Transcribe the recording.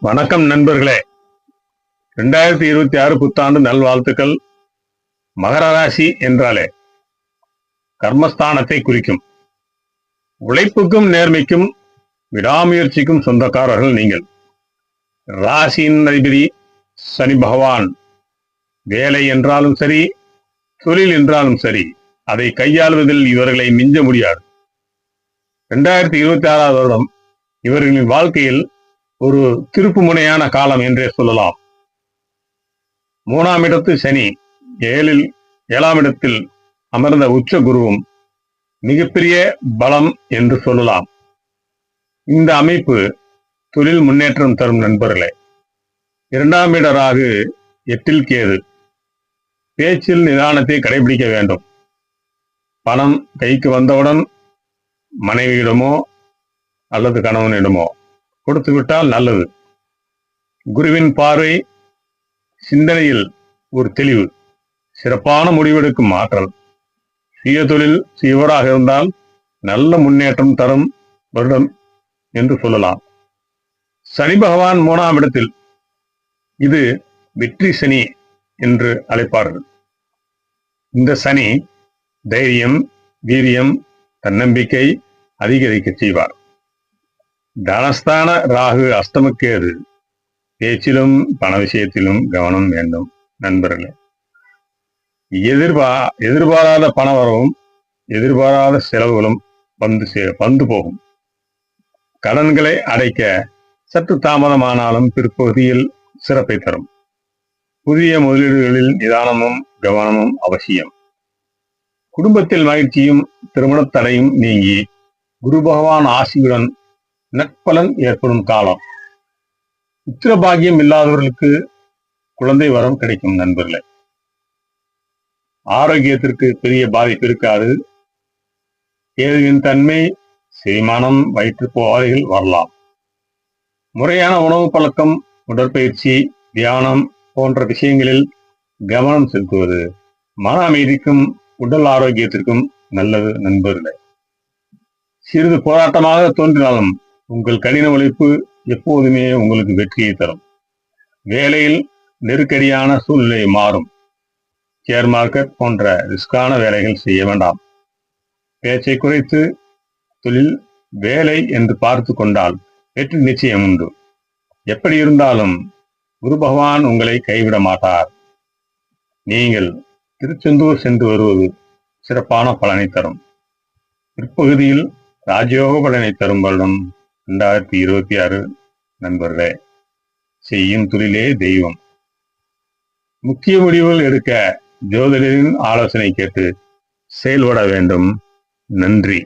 வணக்கம் நண்பர்களே. 2026 புத்தாண்டு நல்வாழ்த்துக்கள். மகர ராசி என்றாலே கர்மஸ்தானத்தை குறிக்கும். உழைப்புக்கும் நேர்மைக்கும் விடாமுயற்சிக்கும் சொந்தக்காரர்கள் நீங்கள். ராசியின் அதிபதி சனி பகவான். வேலை என்றாலும் சரி, தொழில் என்றாலும் சரி, அதை கையாளுவதில் இவர்களை மிஞ்ச முடியாது. 2026 வருடம் இவர்களின் வாழ்க்கையில் ஒரு திருப்பு முனையான காலம் என்றே சொல்லலாம். 3ஆம் இடத்து சனி, 7ஆம் இடத்தில் அமர்ந்த உச்ச குருவும் மிகப்பெரிய பலம் என்று சொல்லலாம். இந்த அமைப்பு தொழில் முன்னேற்றம் தரும் நண்பர்களே. 2ஆம் இட ராகு, 8இல் கேது. பேச்சில் நிதானத்தை கடைபிடிக்க வேண்டும். பணம் கைக்கு வந்தவுடன் மனைவியிடமோ அல்லது கணவனிடமோ கொடுத்து விட்டால் நல்லது. குருவின் பார்வை, சிந்தனையில் ஒரு தெளிவு, சிறப்பான முடிவெடுக்கும் ஆற்றல். சுய தொழில் செய்வராக இருந்தால் நல்ல முன்னேற்றம் தரும் வருடம் என்று சொல்லலாம். சனி பகவான் 3ஆம் இடத்தில், இது வெற்றி சனி என்று அழைப்பார்கள். இந்த சனி தைரியம், வீரியம், தன்னம்பிக்கை அதிகரிக்க செய்வார். தனஸ்தான ராகு, அஷ்டமக்கேது. பேச்சிலும் பண விஷயத்திலும் கவனம் வேண்டும் நண்பர்களே. எதிர்பாராத பண வரவும் எதிர்பாராத செலவுகளும் வந்து போகும். கடன்களை அடைக்க சற்று தாமதமானாலும் பிற்பகுதியில் சிறப்பை தரும். புதிய முதலீடுகளில் நிதானமும் கவனமும் அவசியம். குடும்பத்தில் மகிழ்ச்சியும் திருமண தடையும் நீங்கி குரு பகவான் ஆசியுடன் நற்பலன் ஏற்படும் காலம். புத்திரபாகியம் இல்லாதவர்களுக்கு குழந்தை வரம் கிடைக்கும் நண்பர்களே. ஆரோக்கியத்திற்கு பெரிய பாதிப்பு இருக்காது. கேதுவின் தன்மை செரிமானம், வயிற்றுப்போதைகள் வரலாம். முறையான உணவு பழக்கம், உடற்பயிற்சி, தியானம் போன்ற விஷயங்களில் கவனம் செலுத்துவது மன அமைதிக்கும் உடல் ஆரோக்கியத்திற்கும் நல்லது நண்பர்களே. சிறிது போராட்டமாக தோன்றினாலும் உங்கள் கடின உழைப்பு எப்போதுமே உங்களுக்கு வெற்றியை தரும். வேலையில் நெருக்கடியான சூழ்நிலை மாறும். ஷேர் மார்க்கெட் போன்ற ரிஸ்கான வேலைகள் செய்ய வேண்டாம். பேச்சை குறைத்து தொழில், வேலை என்று பார்த்து கொண்டால் வெற்றி நிச்சயம் உண்டு. எப்படி இருந்தாலும் குரு பகவான் உங்களை கைவிட மாட்டார். நீங்கள் திருச்செந்தூர் சென்று வருவது சிறப்பான பலனை தரும். பிற்பகுதியில் ராஜயோக பலனை தரும் வருடம் 2026 நண்பர்களே. செய்யும் தொழிலே தெய்வம். முக்கிய முடிவுகள் எடுக்க ஜோதிடரின் ஆலோசனை கேட்டு செயல்பட வேண்டும். நன்றி.